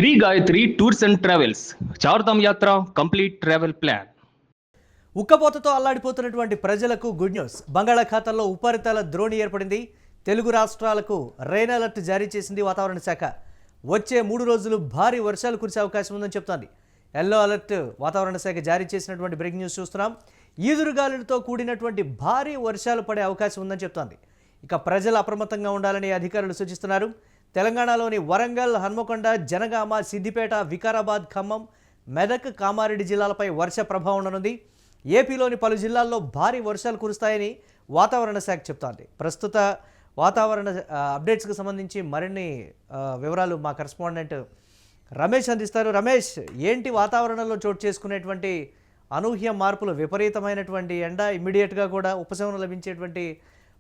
Shri Gayatri tours and travels Chardham యాత్ర complete travel plan. ఉక్కపోతతో అల్లాడిపోతున్నటువంటి ప్రజలకు గుడ్ న్యూస్. బంగాళాఖాతంలో ఉపరితల ద్రోణి ఏర్పడింది. తెలుగు రాష్ట్రాలకు రెయిన్ అలర్ట్ జారీ చేసింది వాతావరణ శాఖ. వచ్చే 3 రోజులు భారీ వర్షాలు కురిసే అవకాశం ఉందని చెప్తోంది. ఎల్లో అలర్ట్ వాతావరణ శాఖ జారీ చేసినటువంటి బ్రేకింగ్ న్యూస్ చూస్తున్నాం. ఈదురుగాలులతో కూడినటువంటి భారీ వర్షాలు పడే అవకాశం ఉందని చెప్తోంది. ఇక ప్రజలు అప్రమత్తంగా ఉండాలని అధికారులు సూచిస్తున్నారు. తెలంగాణలోని వరంగల్, హన్మకొండ, జనగామ, సిద్దిపేట, వికారాబాద్, ఖమ్మం, మెదక్, కామారెడ్డి జిల్లాలపై వర్ష ప్రభావం ఉండనుంది. ఏపీలోని పలు జిల్లాల్లో భారీ వర్షాలు కురుస్తాయని వాతావరణ శాఖ చెప్తోంది. ప్రస్తుత వాతావరణ అప్డేట్స్కి సంబంధించి మరిన్ని వివరాలు మా కరెస్పాండెంట్ రమేష్ అందిస్తారు. రమేష్, ఏంటి వాతావరణంలో చోటు చేసుకునేటువంటి అనూహ్య మార్పులు? విపరీతమైనటువంటి ఎండ, ఇమ్మీడియట్గా కూడా ఉపశమనం లభించేటువంటి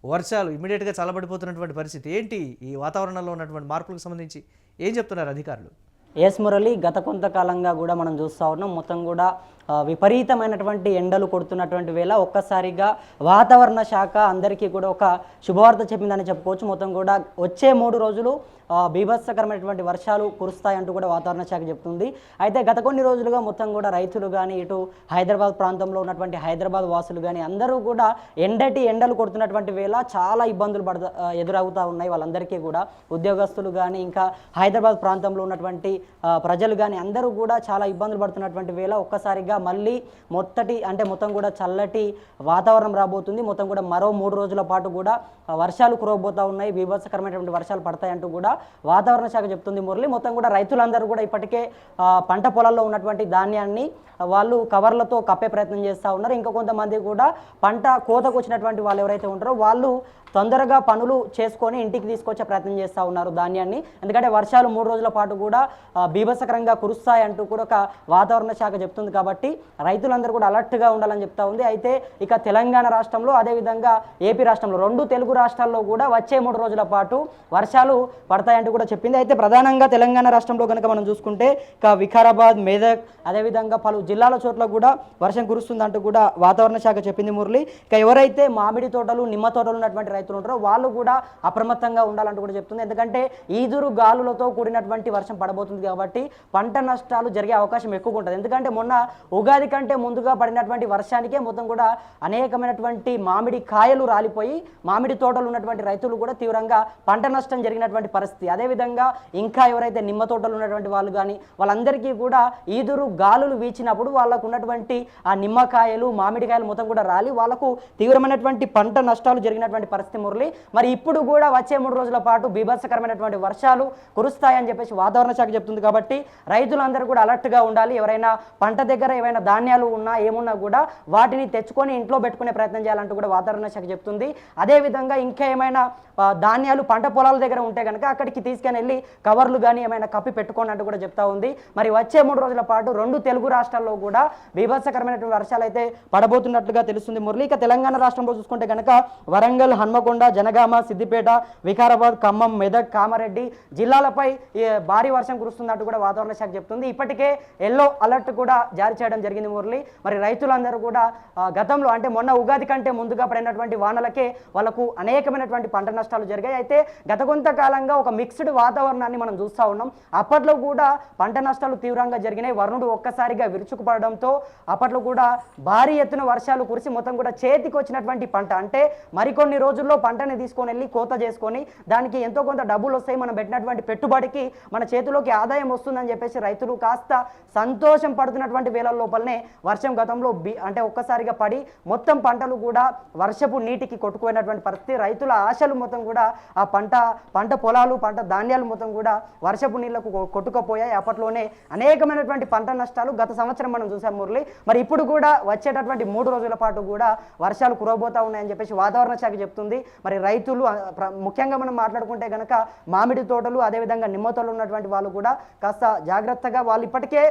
వర్షాలు, ఇమ్మీడియట్గా చల్లబడిపోతున్నటువంటి పరిస్థితి ఏంటి? ఈ వాతావరణంలో ఉన్నటువంటి మార్పులకు సంబంధించి ఏం చెప్తున్నారు అధికారులు? ఎస్ మురళి, గత కొంతకాలంగా కూడా మనం చూస్తూ ఉన్నాం. మొత్తం కూడా విపరీతమైన ఎండలు కొడుతున్నటువంటి వేళ ఒక్కసారిగా వాతావరణ శాఖ అందరికీ కూడా ఒక శుభవార్త చెప్పిందని చెప్పుకోవచ్చు. మొత్తం కూడా వచ్చే 3 రోజులు బీభత్సకరమైనటువంటి వర్షాలు కురుస్తాయంటూ కూడా వాతావరణ శాఖ చెప్తుంది. అయితే గత కొన్ని రోజులుగా మొత్తం కూడా రైతులు కానీ, ఇటు హైదరాబాద్ ప్రాంతంలో ఉన్నటువంటి హైదరాబాద్ వాసులు కానీ అందరూ కూడా ఎండలు కొడుతున్నటువంటి వేళ చాలా ఇబ్బందులు ఎదురవుతూ ఉన్నాయి. వాళ్ళందరికీ కూడా ఉద్యోగస్తులు కానీ, ఇంకా హైదరాబాద్ ప్రాంతంలో ఉన్నటువంటి ప్రజలు కానీ అందరూ కూడా చాలా ఇబ్బందులు పడుతున్నటువంటి వేళ ఒక్కసారిగా మళ్ళీ మొత్తం కూడా చల్లటి వాతావరణం రాబోతుంది. మొత్తం కూడా మరో 3 రోజుల పాటు కూడా వర్షాలు కురవబోతూ ఉన్నాయి. బీభత్సకరమైనటువంటి వర్షాలు పడతాయంటూ కూడా వాతావరణ శాఖ చెప్తుంది మురళి. మొత్తం కూడా రైతులందరూ కూడా ఇప్పటికే పంట పొలాల్లో ఉన్నటువంటి ధాన్యాన్ని వాళ్ళు కవర్లతో కప్పే ప్రయత్నం చేస్తూ ఉన్నారు. ఇంకా కొంతమంది కూడా పంట కోతకు వచ్చినటువంటి వాళ్ళు ఎవరైతే ఉంటారో వాళ్ళు తొందరగా పనులు చేసుకొని ఇంటికి తీసుకొచ్చే ప్రయత్నం చేస్తూ ఉన్నారు ధాన్యాన్ని. ఎందుకంటే వర్షాలు 3 రోజుల పాటు కూడా బీభత్సకరంగా కురుస్తాయంటూ కూడా ఒక వాతావరణ శాఖ చెప్తుంది. కాబట్టి రైతులందరూ కూడా అలర్ట్గా ఉండాలని చెప్తా ఉంది. అయితే ఇక తెలంగాణ రాష్ట్రంలో, అదేవిధంగా ఏపీ రాష్ట్రంలో, 2 తెలుగు రాష్ట్రాల్లో కూడా వచ్చే 3 రోజుల పాటు వర్షాలు పడతాయంటూ కూడా చెప్పింది. అయితే ప్రధానంగా తెలంగాణ రాష్ట్రంలో కనుక మనం చూసుకుంటే ఇక వికారాబాద్, మెదక్, అదేవిధంగా పలు జిల్లాల చోట్ల కూడా వర్షం కురుస్తుందంటూ కూడా వాతావరణ శాఖ చెప్పింది మురళి. ఇక ఎవరైతే మామిడి తోటలు, నిమ్మ తోటలు ఉన్నటువంటి రైతులు ఉంటారో వాళ్ళు కూడా అప్రమత్తంగా ఉండాలంటూ కూడా చెప్తుంది. ఎందుకంటే ఈదురు గాలులతో కూడినటువంటి వర్షం పడబోతుంది కాబట్టి పంట నష్టాలు జరిగే అవకాశం ఎక్కువగా ఉంటుంది. ఎందుకంటే మొన్న ఉగాది కంటే ముందుగా పడినటువంటి వర్షానికే మొత్తం కూడా అనేకమైనటువంటి మామిడి కాయలు రాలిపోయి మామిడి తోటలు ఉన్నటువంటి రైతులు కూడా తీవ్రంగా పంట నష్టం జరిగినటువంటి పరిస్థితి. అదేవిధంగా ఇంకా ఎవరైతే నిమ్మ తోటలు ఉన్నటువంటి వాళ్ళు కానీ వాళ్ళందరికీ కూడా ఈదురు గాలులు వీచినప్పుడు వాళ్ళకు ఉన్నటువంటి ఆ నిమ్మకాయలు, మామిడికాయలు మొత్తం కూడా రాలి వాళ్ళకు తీవ్రమైనటువంటి పంట నష్టాలు జరిగినటువంటి పరిస్థితి మురళి. మరి ఇప్పుడు కూడా వచ్చే 3 రోజుల పాటు బీభత్సకరమైనటువంటి వర్షాలు కురుస్తాయని చెప్పేసి వాతావరణ శాఖ చెప్తుంది. కాబట్టి రైతులందరూ కూడా అలర్ట్గా ఉండాలి. ఎవరైనా పంట దగ్గర ఏమైనా ధాన్యాలు ఉన్నా ఏమున్నా కూడా వాటిని తెచ్చుకొని ఇంట్లో పెట్టుకునే ప్రయత్నం చేయాలంటూ కూడా వాతావరణ శాఖ చెప్తుంది. అదేవిధంగా ఇంకా ఏమైనా ధాన్యాలు పంట పొలాల దగ్గర ఉంటే కనుక అక్కడికి తీసుకొని వెళ్ళి కవర్లు కానీ ఏమైనా కప్పి పెట్టుకోండి అంటూ కూడా చెప్తా ఉంది. మరి వచ్చే 3 రోజుల పాటు 2 తెలుగు రాష్ట్రాల్లో కూడా బీభత్సకరమైనటువంటి వర్షాలు అయితే పడబోతున్నట్లుగా తెలుస్తుంది మురళి. ఇక తెలంగాణ రాష్ట్రంలో చూసుకుంటే కనుక వరంగల్, హన్మకొండ, జనగామ, సిద్దిపేట, వికారాబాద్, ఖమ్మం, మెదక్, కామారెడ్డి జిల్లాలపై భారీ వర్షం కురుస్తున్నట్టు కూడా వాతావరణ శాఖ చెప్తుంది. ఇప్పటికే ఎల్లో అలర్ట్ కూడా జారీ చేయడం జరిగింది మురళి. మరి రైతులందరూ కూడా గతంలో అంటే మొన్న ఉగాది కంటే ముందుగా పడినటువంటి వానలకే వాళ్ళకు అనేకమైనటువంటి పంట నష్టాలు జరిగాయి. అయితే గత కొంతకాలంగా ఒక మిక్స్డ్ వాతావరణాన్ని మనం చూస్తూ ఉన్నాం. అప్పట్లో కూడా పంట నష్టాలు తీవ్రంగా జరిగినాయి. వరుణుడు ఒక్కసారిగా విరుచుకుపడడంతో అప్పట్లో కూడా భారీ ఎత్తున వర్షాలు కురిసి మొత్తం కూడా చేతికి వచ్చినటువంటి పంట అంటే మరికొన్ని రోజుల్లో పంటని తీసుకొని వెళ్ళి కోత చేసుకొని దానికి ఎంతో కొంత డబ్బులు వస్తాయి, మనం పెట్టినటువంటి పెట్టుబడికి మన చేతిలోకి ఆదాయం వస్తుందని చెప్పేసి రైతులు కాస్త సంతోషం పడుతున్నటువంటి వేళ లోపలనే వర్షం గతంలో అంటే ఒక్కసారిగా పడి మొత్తం పంటలు కూడా వర్షపు నీటికి కొట్టుకుపోయినటువంటి పరిస్థితి. రైతుల ఆశలు మొత్తం కూడా ఆ పంట పొలాలు, పంట ధాన్యాలు మొత్తం కూడా వర్షపు నీళ్లకు కొట్టుకుపోయాయి. అప్పట్లోనే అనేకమైనటువంటి పంట నష్టాలు గత సంవత్సరం మనం చూసాం మురళి. మరి ఇప్పుడు కూడా వచ్చేటటువంటి 3 రోజుల పాటు కూడా వర్షాలు కురవబోతా ఉన్నాయని చెప్పేసి వాతావరణ శాఖ చెప్తుంది. మరి రైతులు ముఖ్యంగా మనం మాట్లాడుకుంటే కనుక మామిడి తోటలు, అదేవిధంగా నిమ్మ తోటలు ఉన్నటువంటి వాళ్ళు కూడా కాస్త జాగ్రత్తగా వాళ్ళు ఇప్పటికే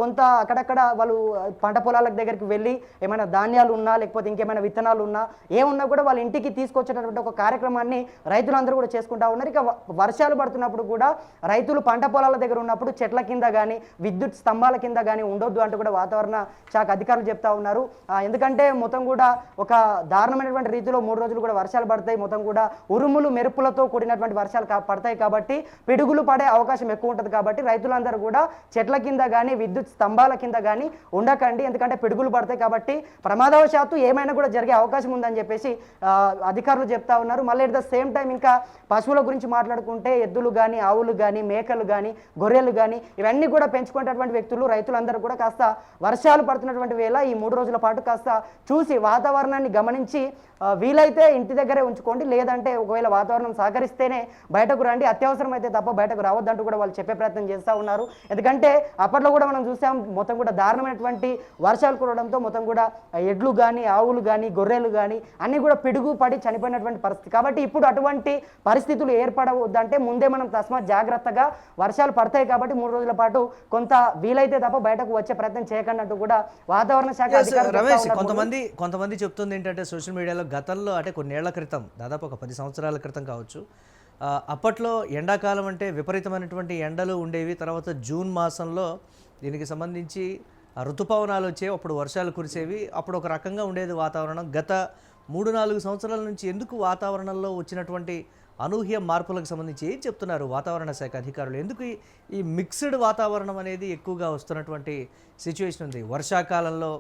కొంత అక్కడక్కడ వాళ్ళు పంట పొలాల దగ్గరికి వెళ్ళి ఏమైనా ధాన్యాలు ఉన్నా లేకపోతే ఇంకేమైనా విత్తనాలు ఉన్నా ఏమున్నా కూడా వాళ్ళ ఇంటికి తీసుకొచ్చేటటువంటి ఒక కార్యక్రమాన్ని రైతులందరూ కూడా చేసుకుంటా ఉన్నారు. ఇక వర్షాలు పడుతున్నప్పుడు కూడా రైతులు పంట పొలాల దగ్గర ఉన్నప్పుడు చెట్ల కింద కానీ విద్యుత్ స్తంభాల కింద కానీ ఉండొద్దు అంటూ కూడా వాతావరణ శాఖ అధికారులు చెప్తా ఉన్నారు. ఎందుకంటే మొత్తం కూడా ఒక దారుణమైనటువంటి రీతిలో 3 రోజులు కూడా వర్షాలు పడతాయి, మొత్తం కూడా ఉరుములు మెరుపులతో కూడినటువంటి వర్షాలు పడతాయి కాబట్టి పిడుగులు పడే అవకాశం ఎక్కువ ఉంటుంది. కాబట్టి రైతులందరూ కూడా చెట్ల కింద కానీ విద్యుత్ స్తంభాల కింద కానీ ఉండకండి, ఎందుకంటే పిడుగులు పడతాయి కాబట్టి ప్రమాదవశాత్తు ఏమైనా కూడా జరిగే అవకాశం ఉందని చెప్పేసి అధికారులు చెప్తా ఉన్నారు. మళ్ళీ ఎట్ ద సేమ్ టైం ఇంకా పశువుల గురించి మాట్లాడుకుంటే ఎద్దులు కానీ ఆవులు కానీ మేకలు కానీ గొర్రెలు కానీ ఇవన్నీ కూడా పెంచుకునేటటువంటి వ్యక్తులు రైతులందరూ కూడా కాస్త వర్షాలు పడుతున్నటువంటి వేళ ఈ 3 రోజుల పాటు కాస్త చూసి వాతావరణాన్ని గమనించి వీలైతే ఇంటి దగ్గరే ఉంచుకోండి, లేదంటే ఒకవేళ వాతావరణం సహకరిస్తేనే బయటకు రండి, అత్యవసరం అయితే తప్ప బయటకు రావద్దంటూ కూడా వాళ్ళు చెప్పే ప్రయత్నం చేస్తూ ఉన్నారు. ఎందుకంటే అప్పట్లో కూడా మనం చూసాం మొత్తం కూడా దారుణమైనటువంటి వర్షాలు కురవడంతో మొత్తం కూడా ఎడ్లు కానీ ఆవులు కానీ గొర్రెలు కానీ అన్నీ కూడా పిడుగు పడి చనిపోయినటువంటి పరిస్థితి. కాబట్టి ఇప్పుడు అటువంటి పరిస్థితులు ఏర్పడవద్దంటే ముందే మనం తస్మాత్ జాగ్రత్తగా వర్షాలు పడతాయి కాబట్టి 3 రోజుల పాటు కొంత వీలైతే తప్ప బయటకు వచ్చే ప్రయత్నం చేయకండి అంటూ కూడా వాతావరణ శాఖ రమేష్, కొంతమంది చెప్తుంది ఏంటంటే సోషల్ మీడియాలో గతంలో అంటే కొన్నేళ్ల క్రితం దాదాపు ఒక 10 సంవత్సరాల క్రితం కావచ్చు, అప్పట్లో ఎండాకాలం అంటే విపరీతమైనటువంటి ఎండలు ఉండేవి. తర్వాత జూన్ మాసంలో దీనికి సంబంధించి ఋతుపవనాలు వచ్చేవి, అప్పుడు వర్షాలు కురిసేవి, అప్పుడు ఒక రకంగా ఉండేది వాతావరణం. గత 3-4 సంవత్సరాల నుంచి ఎందుకు వాతావరణంలో వచ్చినటువంటి అనూహ్య మార్పులకు సంబంధించి ఏం చెప్తున్నారు వాతావరణ శాఖ అధికారులు? ఎందుకు ఈ మిక్స్డ్ వాతావరణం అనేది ఎక్కువగా వస్తున్నటువంటి సిచ్యువేషన్ ఉంది? వర్షాకాలంలో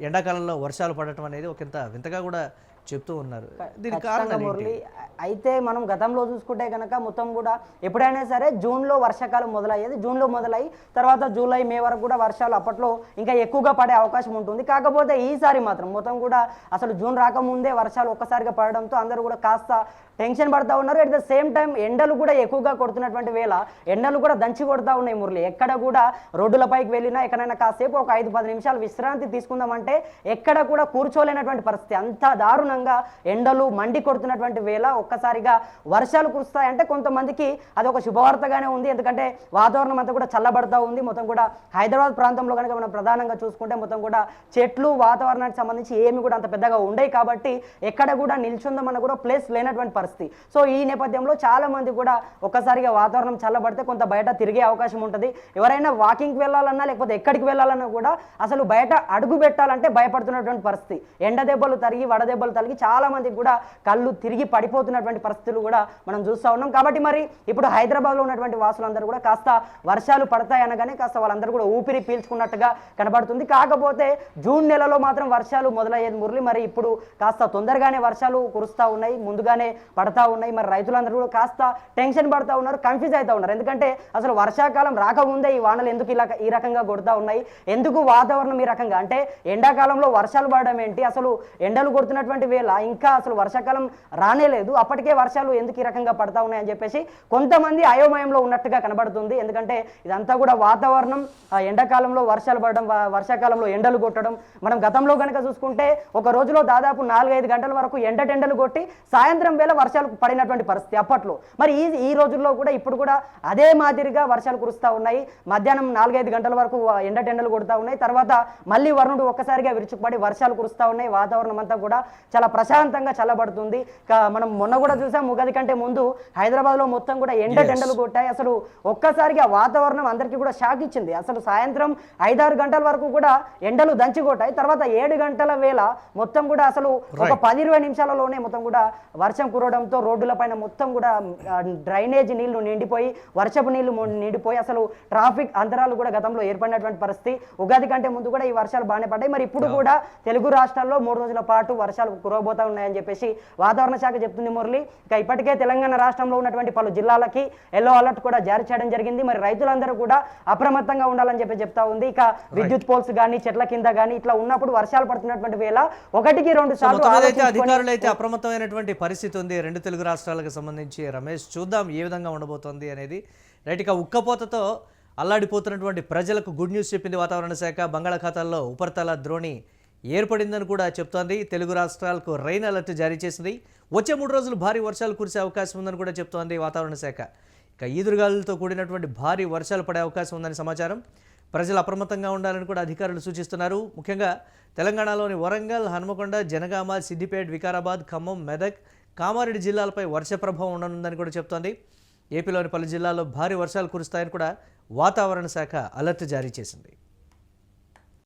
ఎండాకాలంలో వర్షాలు పడటం అనేది ఒకంత వింతగా కూడా చెప్తూ ఉన్నారు. దీనికి కారణం ఏంటి? అయితే మనం గతంలో చూసుకుంటే కనుక మొత్తం కూడా ఎప్పుడైనా సరే జూన్లో వర్షాకాలం మొదలయ్యేది, జూన్లో మొదలయ్యి తర్వాత జూలై మే వరకు కూడా వర్షాలు అప్పట్లో ఇంకా ఎక్కువగా పడే అవకాశం ఉంటుంది. కాకపోతే ఈసారి మాత్రం మొత్తం కూడా అసలు జూన్ రాకముందే వర్షాలు ఒక్కసారిగా పడడంతో అందరూ కూడా కాస్త టెన్షన్ పడుతూ ఉన్నారు. అట్ ద సేమ్ టైం ఎండలు కూడా ఎక్కువగా కొడుతున్నటువంటి వేళ ఎండలు కూడా దంచి కొడుతూ ఉన్నాయి మురళి. ఎక్కడ కూడా రోడ్డులపైకి వెళ్ళినా ఎక్కడైనా కాసేపు ఒక 5-10 నిమిషాలు విశ్రాంతి తీసుకుందామంటే ఎక్కడ కూడా కూర్చోలేనటువంటి పరిస్థితి, అంత దారుణంగా ఎండలు మండి కొడుతున్నటువంటి వేళ ఒక్కసారిగా వర్షాలు కురుస్తాయంటే కొంతమందికి అది ఒక శుభవార్తగానే ఉంది. ఎందుకంటే వాతావరణం అంతా కూడా చల్లబడుతూ ఉంది. మొత్తం కూడా హైదరాబాద్ ప్రాంతంలో కనుక మనం ప్రధానంగా చూసుకుంటే మొత్తం కూడా చెట్లు వాతావరణానికి సంబంధించి ఏమి కూడా అంత పెద్దగా ఉండవు కాబట్టి ఎక్కడ కూడా నిల్చుందామన్న కూడా ప్లేస్ లేనటువంటి పరిస్థితి. సో ఈ నేపథ్యంలో చాలా మంది కూడా ఒక్కసారిగా వాతావరణం చల్లబడితే కొంత బయట తిరిగే అవకాశం ఉంటుంది. ఎవరైనా వాకింగ్కి వెళ్ళాలన్నా లేకపోతే ఎక్కడికి వెళ్ళాలన్నా కూడా అసలు బయట అడుగు పెట్టాలంటే భయపడుతున్నటువంటి పరిస్థితి. ఎండ దెబ్బలు తరిగి వడదెబ్బలు తరిగి చాలా మందికి కూడా కళ్ళు తిరిగి పడిపోతున్నటువంటి పరిస్థితులు కూడా మనం చూస్తూ ఉన్నాం. కాబట్టి మరి ఇప్పుడు హైదరాబాద్లో ఉన్నటువంటి వాసులందరూ కూడా కాస్త వర్షాలు పడతాయి అనగానే కాస్త వాళ్ళందరూ కూడా ఊపిరి పీల్చుకున్నట్టుగా కనబడుతుంది. కాకపోతే జూన్ నెలలో మాత్రం వర్షాలు మొదలయ్యేది మురళి. మరి ఇప్పుడు కాస్త తొందరగానే వర్షాలు కురుస్తూ ఉన్నాయి, ముందుగానే పడతా ఉన్నాయి. మరి రైతులందరూ కూడా కాస్త టెన్షన్ పడతా ఉన్నారు, కన్ఫ్యూజ్ అవుతా ఉన్నారు. ఎందుకంటే అసలు వర్షాకాలం రాకముందే ఈ వానలు ఎందుకు ఈ రకంగా కొడుతూ ఉన్నాయి, ఎందుకు వాతావరణం ఈ రకంగా, అంటే ఎండాకాలంలో వర్షాలు పడడం ఏంటి, అసలు ఎండలు కొడుతున్నటువంటి వేళ ఇంకా అసలు వర్షాకాలం రానేలేదు, అప్పటికే వర్షాలు ఎందుకు ఈ రకంగా పడతా ఉన్నాయని చెప్పేసి కొంతమంది అయోమయంలో ఉన్నట్టుగా కనబడుతుంది. ఎందుకంటే ఇదంతా కూడా వాతావరణం ఎండాకాలంలో వర్షాలు పడడం, వర్షాకాలంలో ఎండలు కొట్టడం. మనం గతంలో కనుక చూసుకుంటే ఒక రోజులో దాదాపు 4-5 గంటల వరకు ఎండలు కొట్టి సాయంత్రం వేళ వర్షాలు పడినటువంటి పరిస్థితి అప్పట్లో. మరి ఈ రోజుల్లో కూడా ఇప్పుడు కూడా అదే మాదిరిగా వర్షాలు కురుస్తూ ఉన్నాయి. మధ్యాహ్నం 4-5 గంటల వరకు ఎండలు కొడుతూ ఉన్నాయి. తర్వాత మళ్ళీ వరుణుడు ఒక్కసారిగా విరుచుకుపడి వర్షాలు కురుస్తూ ఉన్నాయి. వాతావరణం అంతా కూడా చాలా ప్రశాంతంగా చల్లబడుతుంది. మనం మొన్న కూడా చూసాం, ఉగాది కంటే ముందు హైదరాబాద్లో మొత్తం కూడా ఎండలు కొట్టాయి. అసలు ఒక్కసారిగా వాతావరణం అందరికీ కూడా షాక్ ఇచ్చింది. అసలు సాయంత్రం 5-6 గంటల వరకు కూడా ఎండలు దంచి కొట్టాయి. తర్వాత 7 గంటల వేళ మొత్తం కూడా అసలు ఒక 10-20 నిమిషాలలోనే మొత్తం కూడా వర్షం కురవడంతో రోడ్డుల పైన మొత్తం కూడా డ్రైనేజ్ నీళ్లు నిండిపోయి, వర్షపు నీళ్లు నిండిపోయి అసలు ట్రాఫిక్ అంతరాలు కూడా గతంలో ఏర్పడినటువంటి పరిస్థితి. ఉగాది కంటే ముందు కూడా ఈ వర్షాలు బాగానే పడ్డాయి. మరి ఇప్పుడు కూడా తెలుగు రాష్ట్రాల్లో 3 రోజుల పాటు వర్షాలు కురవబోతా ఉన్నాయని చెప్పేసి వాతావరణ శాఖ చెప్తుంది మురళి. ఇక ఇప్పటికే తెలంగాణ రాష్ట్రంలో ఉన్నటువంటి పలు జిల్లాలకి ఎల్లో అలర్ట్ కూడా జారీ చేయడం జరిగింది. మరి రైతులందరూ కూడా అప్రమత్తంగా ఉండాలని చెప్తా ఉంది. ఇక విద్యుత్ పోల్స్ కానీ చెట్ల కింద కానీ ఇట్లా ఉన్నప్పుడు వర్షాలు పడుతున్నటువంటి వేళ 1-2 సార్లు అధికారులు అయితే అప్రమత్తమైనటువంటి పరిస్థితి ఉంది 2 తెలుగు రాష్ట్రాలకు సంబంధించి. రమేష్, చూద్దాం ఏ విధంగా ఉండబోతోంది అనేది. రైట్, ఇక ఉక్కపోతతో అల్లాడిపోతున్నటువంటి ప్రజలకు గుడ్ న్యూస్ చెప్పింది వాతావరణ శాఖ. బంగాళాఖాతంలో ఉపరితల ద్రోణి ఏర్పడిందని కూడా చెప్తోంది. తెలుగు రాష్ట్రాలకు రైన్ అలర్ట్ జారీ చేసింది. వచ్చే 3 రోజులు భారీ వర్షాలు కురిసే అవకాశం ఉందని కూడా చెప్తోంది వాతావరణ శాఖ. ఇక ఈదురుగాలులతో కూడినటువంటి భారీ వర్షాలు పడే అవకాశం ఉందని సమాచారం. ప్రజలు అప్రమత్తంగా ఉండాలని కూడా అధికారులు సూచిస్తున్నారు. ముఖ్యంగా తెలంగాణలోని వరంగల్, హన్మకొండ, జనగామ, సిద్దిపేట్, వికారాబాద్, ఖమ్మం, మెదక్, కామారెడ్డి జిల్లాలపై వర్ష ప్రభావం ఉండనుందని కూడా చెప్తోంది. ఏపీలోని పలు జిల్లాల్లో భారీ వర్షాలు కురుస్తాయని కూడా వాతావరణ శాఖ అలర్ట్ జారీ చేసింది.